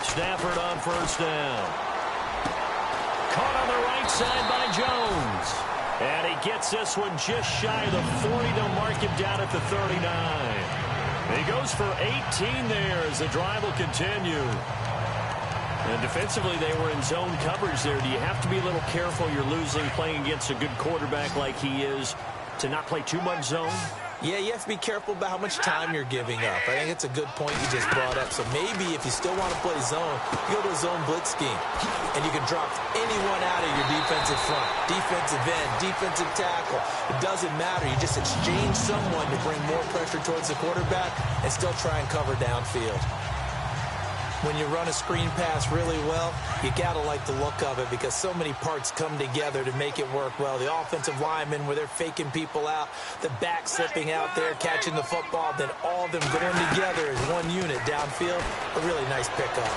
Stafford on first down. Caught on the right side by Jones. And he gets this one just shy of the 40 to mark him down at the 39. He goes for 18 there as the drive will continue. And defensively, they were in zone coverage there. Do you have to be a little careful? You're losing playing against a good quarterback like he is to not play too much zone? Yeah, you have to be careful about how much time you're giving up. I think it's a good point you just brought up. So maybe if you still want to play zone, you go to a zone blitz scheme. And you can drop anyone out of your defensive front. Defensive end, defensive tackle. It doesn't matter. You just exchange someone to bring more pressure towards the quarterback and still try and cover downfield. When you run a screen pass really well, you got to like the look of it because so many parts come together to make it work well. The offensive linemen, where they're faking people out, the back slipping out there, catching the football, then all of them going together as one unit downfield. A really nice pickup.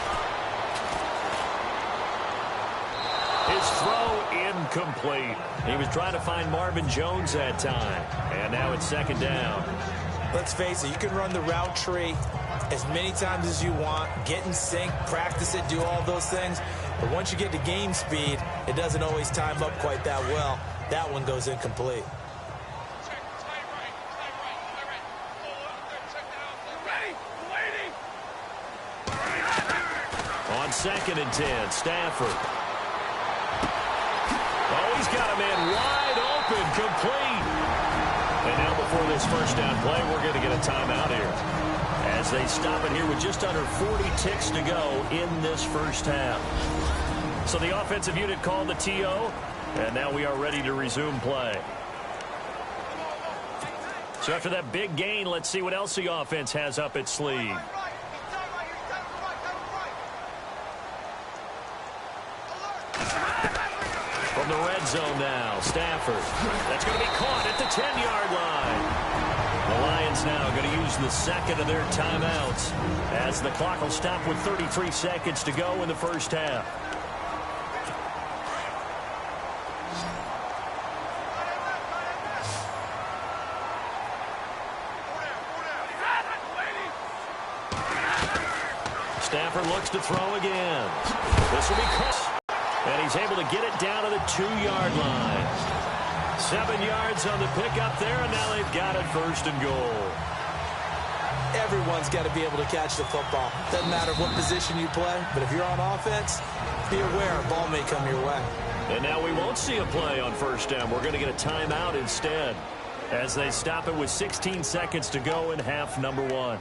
His throw incomplete. He was trying to find Marvin Jones that time. And now it's second down. Let's face it, you can run the route tree as many times as you want, get in sync, practice it, do all those things. But once you get to game speed, it doesn't always time up quite that well. That one goes incomplete. On 2nd and 10, Stafford. Oh, he's got a man wide open, complete. And now before this first down play, we're going to get a timeout here, as they stop it here with just under 40 ticks to go in this first half. So the offensive unit called the TO, and now we are ready to resume play. So after that big gain, let's see what else the offense has up its sleeve. From the red zone now, Stafford. That's going to be caught at the 10-yard line. The Lions now going to use the second of their timeouts as the clock will stop with 33 seconds to go in the first half. Stafford looks to throw again. This will be caught. And he's able to get it down to the 2-yard line. 7 yards on the pickup there, and now they've got it first and goal. Everyone's got to be able to catch the football. Doesn't matter what position you play, but if you're on offense, be aware a ball may come your way. And now we won't see a play on first down. We're going to get a timeout instead as they stop it with 16 seconds to go in half number 1.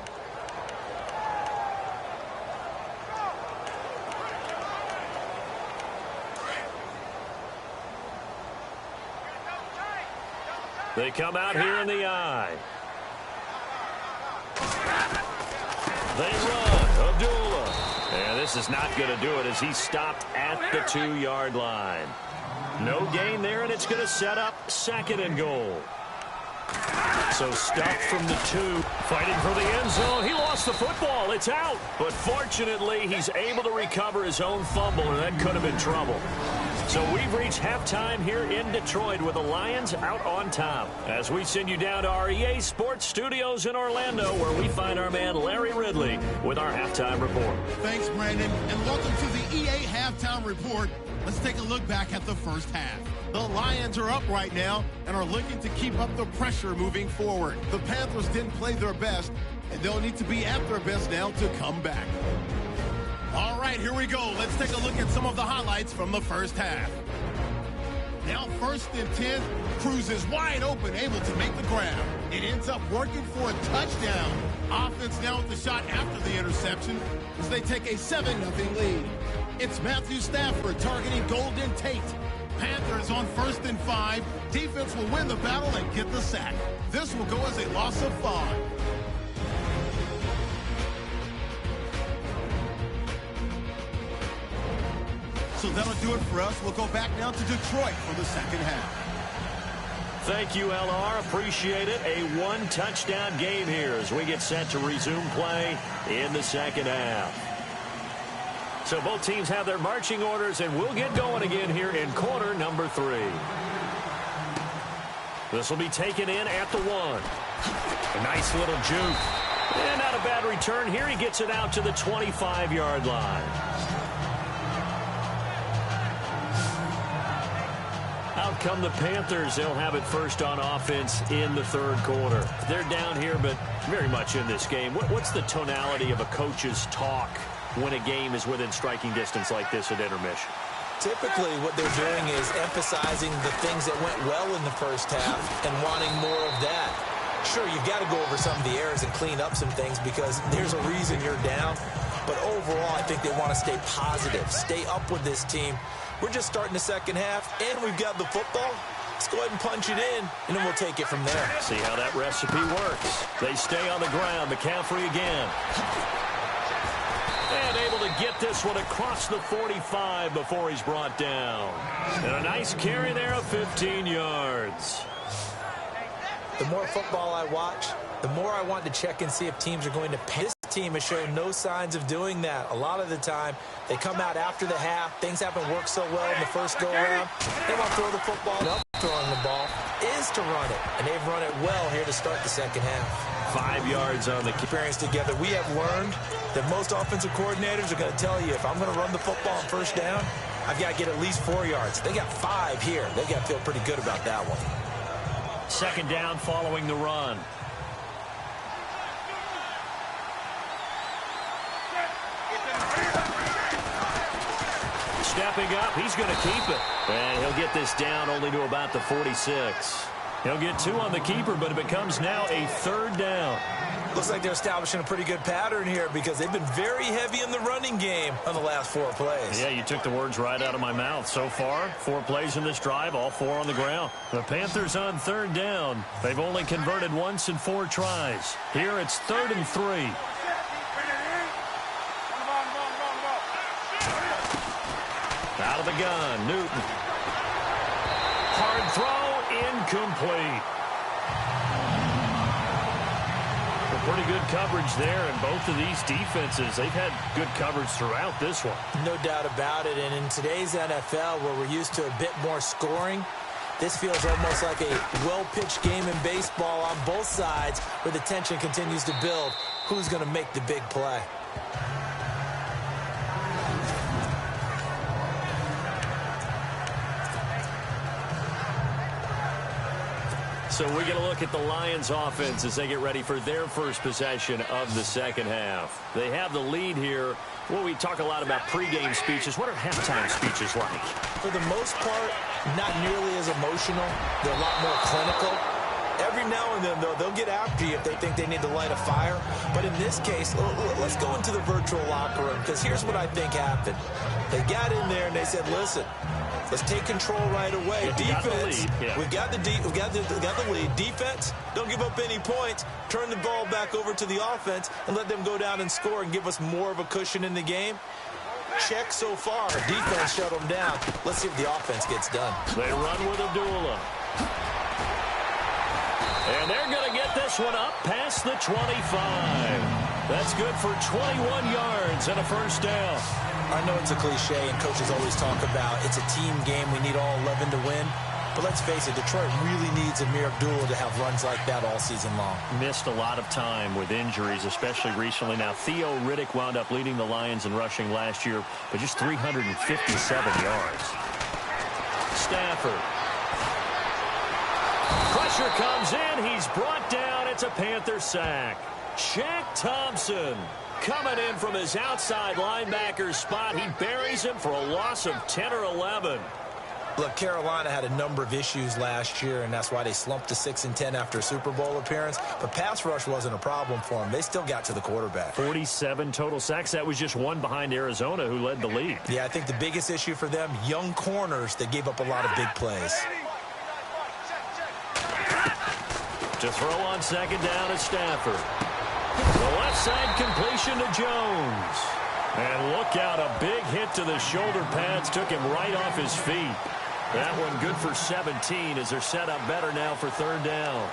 They come out here in the eye. They run. Abdullah. And this is not going to do it as he stopped at the 2-yard line. No gain there, and it's going to set up 2nd and goal. So stopped from the 2, fighting for the end zone. He lost the football. It's out. But fortunately, he's able to recover his own fumble, and that could have been trouble. So we've reached halftime here in Detroit with the Lions out on top, as we send you down to our EA Sports Studios in Orlando, where we find our man Larry Ridley with our halftime report. Thanks, Brandon, and welcome to the EA Halftime Report. Let's take a look back at the first half. The Lions are up right now and are looking to keep up the pressure moving forward. The Panthers didn't play their best, and they'll need to be at their best now to come back. All right, here we go. Let's take a look at some of the highlights from the first half. Now 1st and 10, Cruz is wide open, able to make the grab. It ends up working for a touchdown. Offense now with the shot after the interception as they take a 7-0 lead. It's Matthew Stafford targeting Golden Tate. Panthers on 1st and 5. Defense will win the battle and get the sack. This will go as a loss of 5. So that'll do it for us. We'll go back now to Detroit for the second half. Thank you, LR. Appreciate it. A 1-touchdown game here as we get set to resume play in the second half. So both teams have their marching orders, and we'll get going again here in quarter number 3. This will be taken in at the 1. A nice little juke. And not a bad return here. He gets it out to the 25-yard line. Out come the Panthers. They'll have it first on offense in the third quarter. They're down here, but very much in this game. What's the tonality of a coach's talk when a game is within striking distance like this at intermission? Typically, what they're doing is emphasizing the things that went well in the first half and wanting more of that. Sure, you've got to go over some of the errors and clean up some things because there's a reason you're down. But overall, I think they want to stay positive, stay up with this team. We're just starting the second half, and we've got the football. Let's go ahead and punch it in, and then we'll take it from there. See how that recipe works. They stay on the ground. McCaffrey again. And able to get this one across the 45 before he's brought down. And a nice carry there of 15 yards. The more football I watch, the more I want to check and see if teams are going to pay. This team has shown no signs of doing that. A lot of the time, they come out after the half. Things haven't worked so well in the first go-around. They want to throw the football. Up throwing the ball is to run it. And they've run it well here to start the second half. 5 yards on the experience together. We have learned that most offensive coordinators are going to tell you, if I'm going to run the football on first down, I've got to get at least 4 yards. They got 5 here. They've got to feel pretty good about that one. Second down following the run. Stepping up, he's going to keep it. And he'll get this down only to about the 46. He'll get 2 on the keeper, but it becomes now a third down. Looks like they're establishing a pretty good pattern here because they've been very heavy in the running game on the last 4 plays. Yeah, you took the words right out of my mouth. So far, 4 plays in this drive, all 4 on the ground. The Panthers on third down. They've only converted once in 4 tries. Here it's 3rd and 3. Out of the gun, Newton. Hard throw, incomplete. Pretty good coverage there, and both of these defenses, they've had good coverage throughout this one. No doubt about it, and in today's NFL, where we're used to a bit more scoring, this feels almost like a well-pitched game in baseball on both sides, where the tension continues to build. Who's going to make the big play? So we get a look at the Lions offense as they get ready for their first possession of the second half. They have the lead here. Well, we talk a lot about pregame speeches. What are halftime speeches like? For the most part, not nearly as emotional. They're a lot more clinical. Every now and then, though, they'll get after you if they think they need to light a fire. But in this case, let's go into the virtual locker room, because here's what I think happened. They got in there and they said, listen, let's take control right away. Defense, we've got the lead. Defense, don't give up any points. Turn the ball back over to the offense and let them go down and score and give us more of a cushion in the game. Check so far. Defense shut them down. Let's see if the offense gets done. They run with Abdullah. And they're going to get this one up past the 25. That's good for 21 yards and a first down. I know it's a cliche, and coaches always talk about it's a team game. We need all 11 to win. But let's face it, Detroit really needs Amir Abdullah to have runs like that all season long. Missed a lot of time with injuries, especially recently. Now, Theo Riddick wound up leading the Lions in rushing last year, but just 357 yards. Stafford. Pressure comes in. He's brought down. It's a Panther sack. Shaq Thompson coming in from his outside linebacker spot. He buries him for a loss of 10 or 11. Look, Carolina had a number of issues last year, and that's why they slumped to 6-10 after a Super Bowl appearance. But pass rush wasn't a problem for them. They still got to the quarterback. 47 total sacks. That was just one behind Arizona, who led the league. Yeah, I think the biggest issue for them, young corners that gave up a lot of big plays. To throw on second down is Stafford. The left side completion to Jones. And look out, a big hit to the shoulder pads took him right off his feet. That one good for 17 as they're set up better now for third down.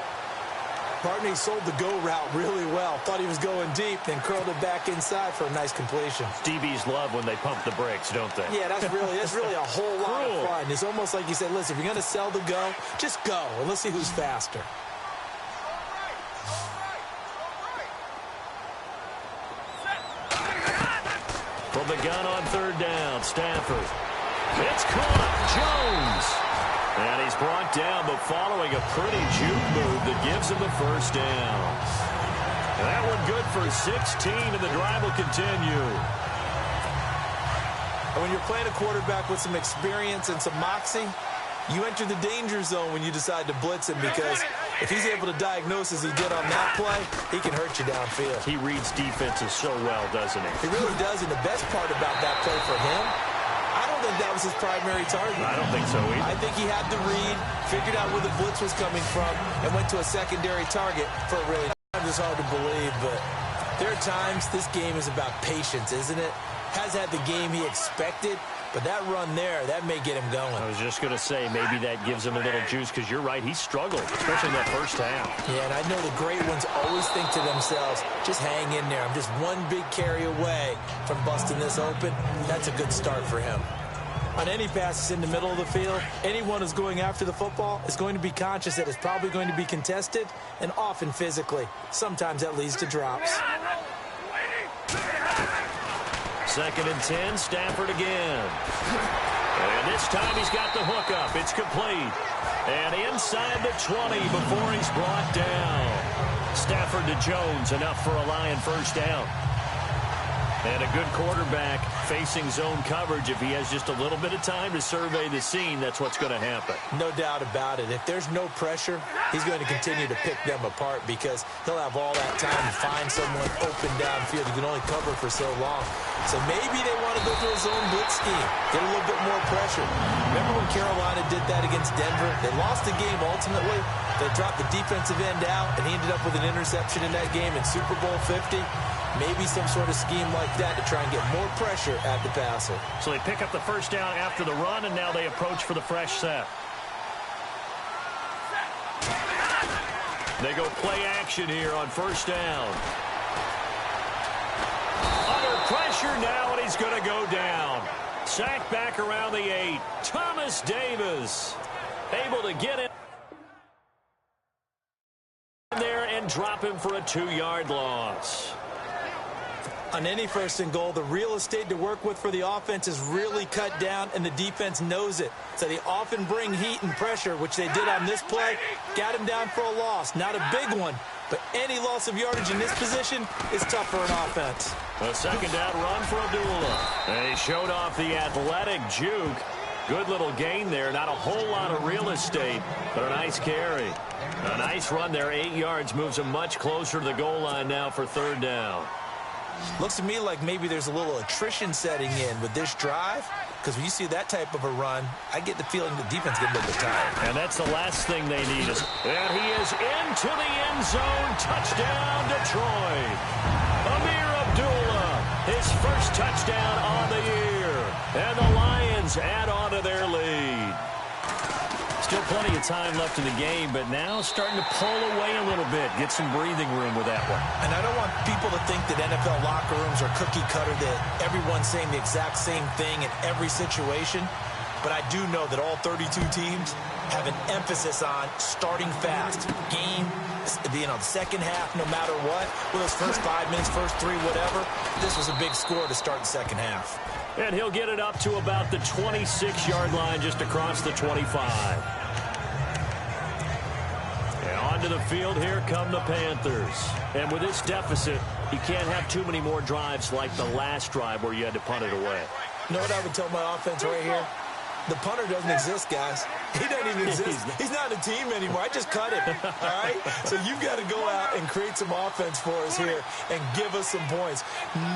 Barney sold the go route really well. Thought he was going deep, then curled it back inside for a nice completion. DBs love when they pump the brakes, don't they? Yeah, that's really a whole lot of fun. It's almost like you said, listen, if you're going to sell the go, just go, and let's see who's faster. From the gun on third down, Stafford. It's caught. Jones. And he's brought down, but following a pretty juke move that gives him the first down. And that one good for 16, and the drive will continue. And when you're playing a quarterback with some experience and some moxie, you enter the danger zone when you decide to blitz him, because if he's able to diagnose as he did on that play, he can hurt you downfield. He reads defenses so well, doesn't he? He really does, and the best part about that play for him, I don't think that was his primary target. I don't think so either. I think he had the read, figured out where the blitz was coming from, and went to a secondary target for a really. It's hard to believe, but there are times this game is about patience, isn't it? Has had the game he expected, but that run there, that may get him going. I was just going to say, maybe that gives him a little juice, because you're right, he struggled, especially in that first half. Yeah, and I know the great ones always think to themselves, just hang in there. I'm just one big carry away from busting this open. That's a good start for him. On any passes in the middle of the field, anyone who's going after the football is going to be conscious that it's probably going to be contested, and often physically. Sometimes that leads to drops. 2nd and 10, Stafford again. And this time he's got the hook up. It's complete. And inside the 20 before he's brought down. Stafford to Jones, enough for a Lion first down. And a good quarterback facing zone coverage. If he has just a little bit of time to survey the scene, that's what's going to happen. No doubt about it. If there's no pressure, he's going to continue to pick them apart, because he'll have all that time to find someone open downfield. He can only cover for so long. So maybe they want to go through a zone blitz scheme, get a little bit more pressure. Remember when Carolina did that against Denver? They lost the game ultimately. They dropped the defensive end out, and he ended up with an interception in that game in Super Bowl 50. Maybe some sort of scheme like that to try and get more pressure at the passer. So they pick up the first down after the run, and now they approach for the fresh set. They go play action here on first down. Under pressure now, and he's going to go down. Sacked back around the 8. Thomas Davis able to get it there and drop him for a 2-yard loss. On any 1st and goal, the real estate to work with for the offense is really cut down, and the defense knows it. So they often bring heat and pressure, which they did on this play. Got him down for a loss. Not a big one, but any loss of yardage in this position is tough for an offense. A 2nd down run for Abdullah. And he showed off the athletic juke. Good little gain there. Not a whole lot of real estate, but a nice carry. A nice run there. 8 yards moves him much closer to the goal line now for 3rd down. Looks to me like maybe there's a little attrition setting in with this drive, because when you see that type of a run, I get the feeling the defense gets a little bit tired. And that's the last thing they need. And he is into the end zone. Touchdown, Detroit. Amir Abdullah, his first touchdown on the year. And the Lions add on to their lead. Still plenty of time left in the game, but now starting to pull away a little bit. Get some breathing room with that one. And I don't want people to think that NFL locker rooms are cookie cutter, that everyone's saying the exact same thing in every situation. But I do know that all 32 teams have an emphasis on starting fast. Game, the second half, no matter what. With those first 5 minutes, first 3, whatever. This was a big score to start the second half. And he'll get it up to about the 26-yard line, just across the 25. And onto the field, here come the Panthers. And with this deficit, you can't have too many more drives like the last drive where you had to punt it away. You know what I would tell my offense right here? The punter doesn't exist, guys. He doesn't even exist. He's not a team anymore. I just cut him, all right? So you've got to go out and create some offense for us here and give us some points.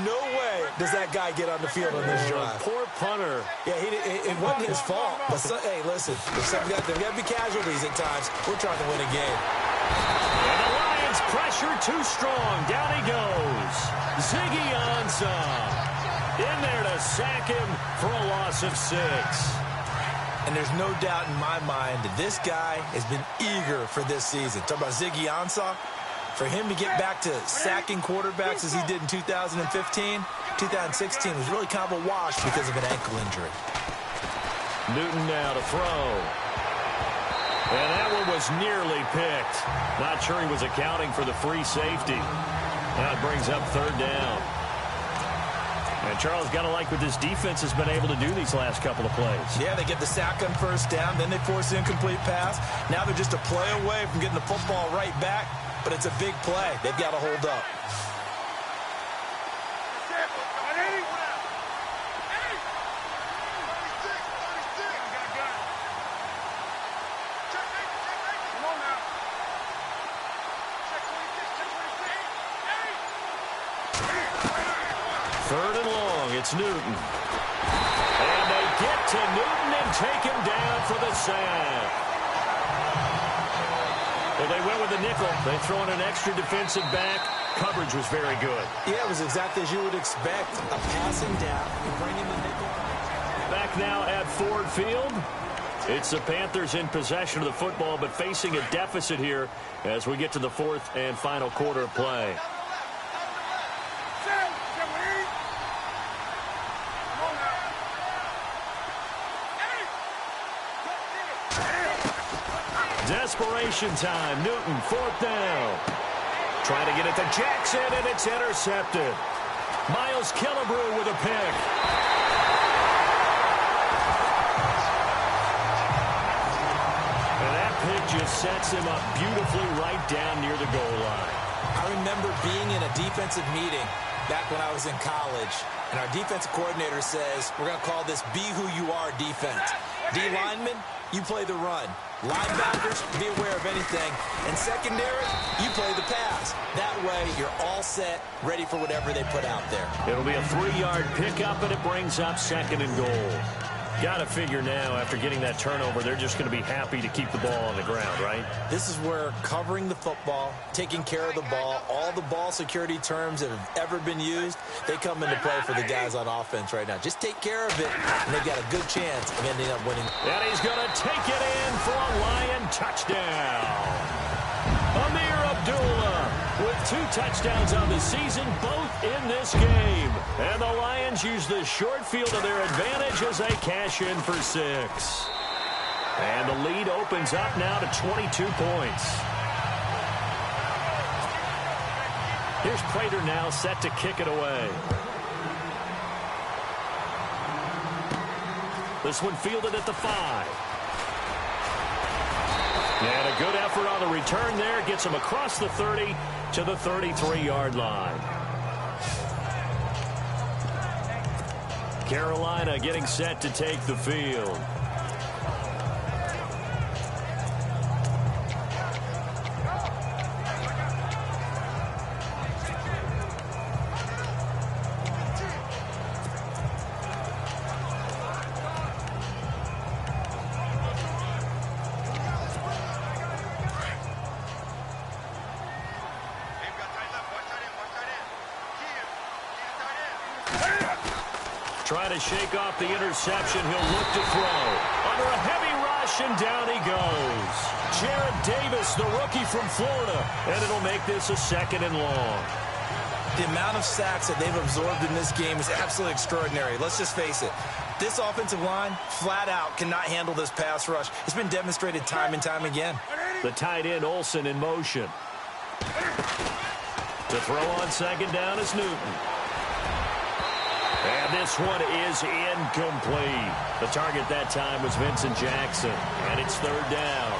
No way does that guy get on the field on this drive. Poor punter. Yeah, it wasn't his fault. But hey, listen, there's got to be casualties at times. We're trying to win a game. And the Lions pressure too strong. Down he goes. Ziggy Ansah in there to sack him for a loss of 6. And there's no doubt in my mind that this guy has been eager for this season. Talk about Ziggy Ansah. For him to get back to sacking quarterbacks as he did in 2015, 2016 was really kind of a wash because of an ankle injury. Newton now to throw. And that one was nearly picked. Not sure he was accounting for the free safety. Now it brings up 3rd down. And Charles, got to like what this defense has been able to do these last couple of plays. Yeah, they get the sack on first down, then they force an incomplete pass. Now they're just a play away from getting the football right back, but it's a big play. They've got to hold up. Third and long, it's Newton. And they get to Newton and take him down for the sack. Well, they went with the nickel. They throw in an extra defensive back. Coverage was very good. Yeah, it was exactly as you would expect. A passing down. You bring in the nickel. Back now at Ford Field. It's the Panthers in possession of the football, but facing a deficit here as we get to the fourth and final quarter of play. Desperation time. Newton, fourth down. Trying to get it to Jackson, and it's intercepted. Miles Killebrew with a pick. And that pick just sets him up beautifully right down near the goal line. I remember being in a defensive meeting back when I was in college, and our defensive coordinator says, we're going to call this Be Who You Are defense. D linemen, you play the run. Linebackers, be aware of anything. And secondary, you play the pass. That way, you're all set, ready for whatever they put out there. It'll be a 3-yard pickup, and it brings up second and goal. Got to figure now, after getting that turnover, they're just going to be happy to keep the ball on the ground, right? This is where covering the football, taking care of the ball, all the ball security terms that have ever been used, they come into play for the guys on offense right now. Just take care of it, and they've got a good chance of ending up winning. And he's going to take it in for a Lion touchdown. Amir Abdullah with 2 touchdowns on the season, both in this game. And the Lions use the short field to their advantage as they cash in for 6. And the lead opens up now to 22 points. Here's Prater now set to kick it away. This one fielded at the 5. And a good effort on the return there. Gets him across the 30 to the 33-yard line. Carolina getting set to take the field. Trying to shake off the interception. He'll look to throw. Under a heavy rush, and down he goes. Jared Davis, the rookie from Florida. And it'll make this a 2nd and long. The amount of sacks that they've absorbed in this game is absolutely extraordinary. Let's just face it. This offensive line, flat out, cannot handle this pass rush. It's been demonstrated time and time again. The tight end, Olsen, in motion. To throw on 2nd down is Newton. And this one is incomplete. The target that time was Vincent Jackson. And it's 3rd down.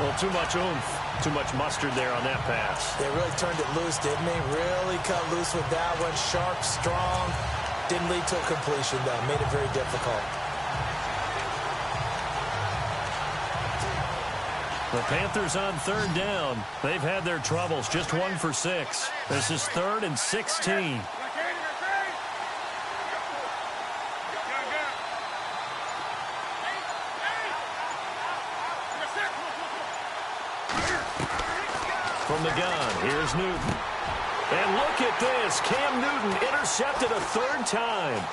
Well, too much oomph, too much mustard there on that pass. They really turned it loose, didn't they? Really cut loose with that one. Sharp, strong. Didn't lead to a completion, though. Made it very difficult. The Panthers on 3rd down. They've had their troubles. Just 1 for 6. This is 3rd and 16. From the gun, here's Newton. And look at this. Cam Newton intercepted a 3rd time.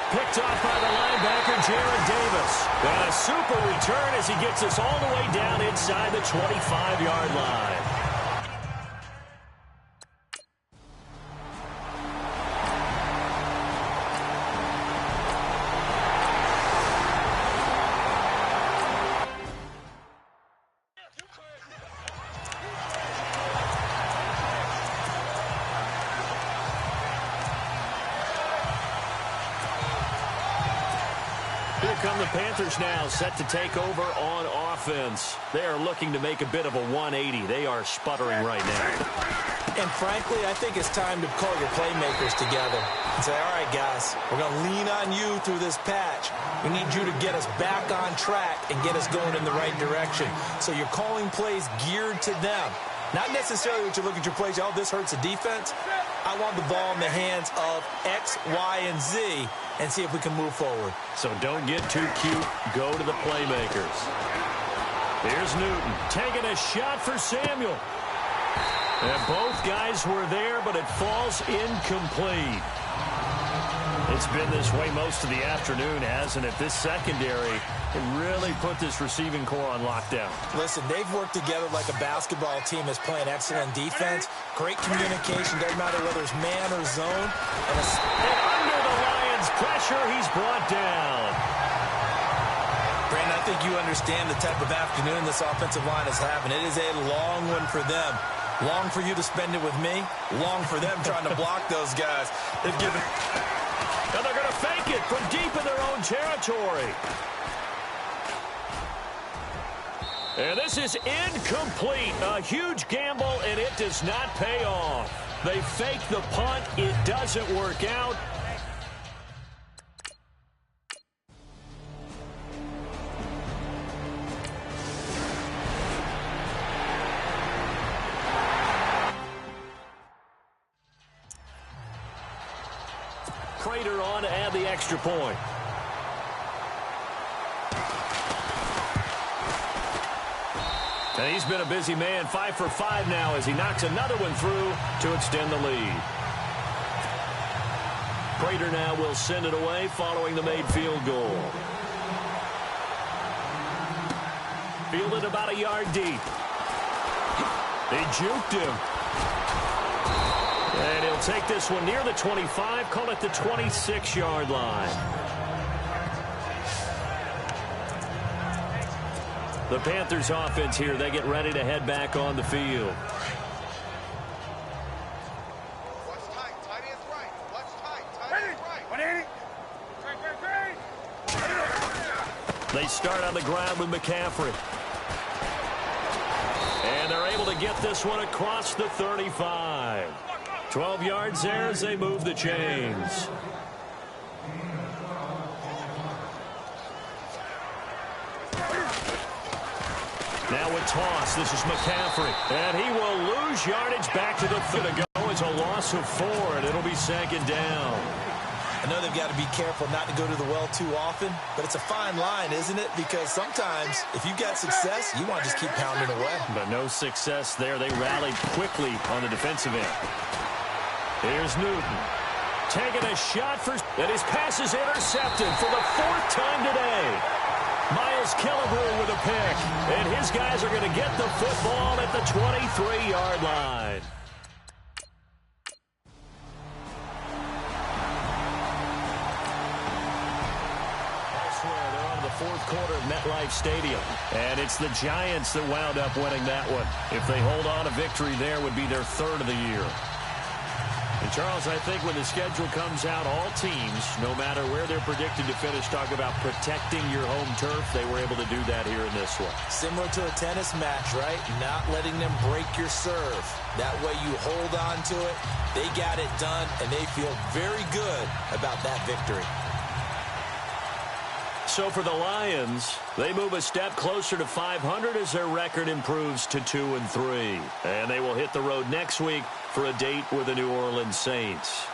Picked off by the linebacker, Jared Davis. And a super return as he gets us all the way down inside the 25-yard line. Here come the Panthers now, set to take over on offense. They are looking to make a bit of a 180. They are sputtering right now. And frankly, I think it's time to call your playmakers together and say, all right, guys, we're going to lean on you through this patch. We need you to get us back on track and get us going in the right direction. So you're calling plays geared to them. Not necessarily what you look at your plays, oh, this hurts the defense. I want the ball in the hands of X, Y, and Z and see if we can move forward. So don't get too cute. Go to the playmakers. Here's Newton taking a shot for Samuel. And both guys were there, but it falls incomplete. It's been this way most of the afternoon, hasn't it? This secondary, it really put this receiving core on lockdown. Listen, they've worked together like a basketball team that's playing excellent defense. Great communication, doesn't matter whether it's man or zone. And under the Lions' pressure, he's brought down. Brandon, I think you understand the type of afternoon this offensive line is having. It is a long one for them. Long for you to spend it with me. Long for them trying to block those guys. They've given... And they're going to fake it from deep in their own territory. And this is incomplete. A huge gamble, and it does not pay off. They fake the punt. It doesn't work out. Prater on to add the extra point. And he's been a busy man, 5 for 5 now as he knocks another one through to extend the lead. Prater now will send it away following the made field goal. Fielded about a yard deep. They juked him. And he'll take this one near the 25, call it the 26-yard line. The Panthers offense here, they get ready to head back on the field. Watch tight, tight ends right. Watch tight, tight ends right. They start on the ground with McCaffrey. And they're able to get this one across the 35. 12 yards there as they move the chains. Now a toss. This is McCaffrey. And he will lose yardage back to the 30 to go. It's a loss of 4, and it'll be second down. I know they've got to be careful not to go to the well too often, but it's a fine line, isn't it? Because sometimes if you've got success, you want to just keep pounding away. But no success there. They rallied quickly on the defensive end. Here's Newton. Taking a shot for... And his pass is intercepted for the 4th time today. Miles Killebrew with a pick. And his guys are going to get the football at the 23-yard line. Elsewhere, they're on the 4th quarter of MetLife Stadium. And it's the Giants that wound up winning that one. If they hold on, a victory there would be their 3rd of the year. And, Charles, I think when the schedule comes out, all teams, no matter where they're predicted to finish, talk about protecting your home turf. They were able to do that here in this one. Similar to a tennis match, right? Not letting them break your serve. That way you hold on to it. They got it done, and they feel very good about that victory. So for the Lions, they move a step closer to 500 as their record improves to 2-3. And they will hit the road next week for a date with the New Orleans Saints.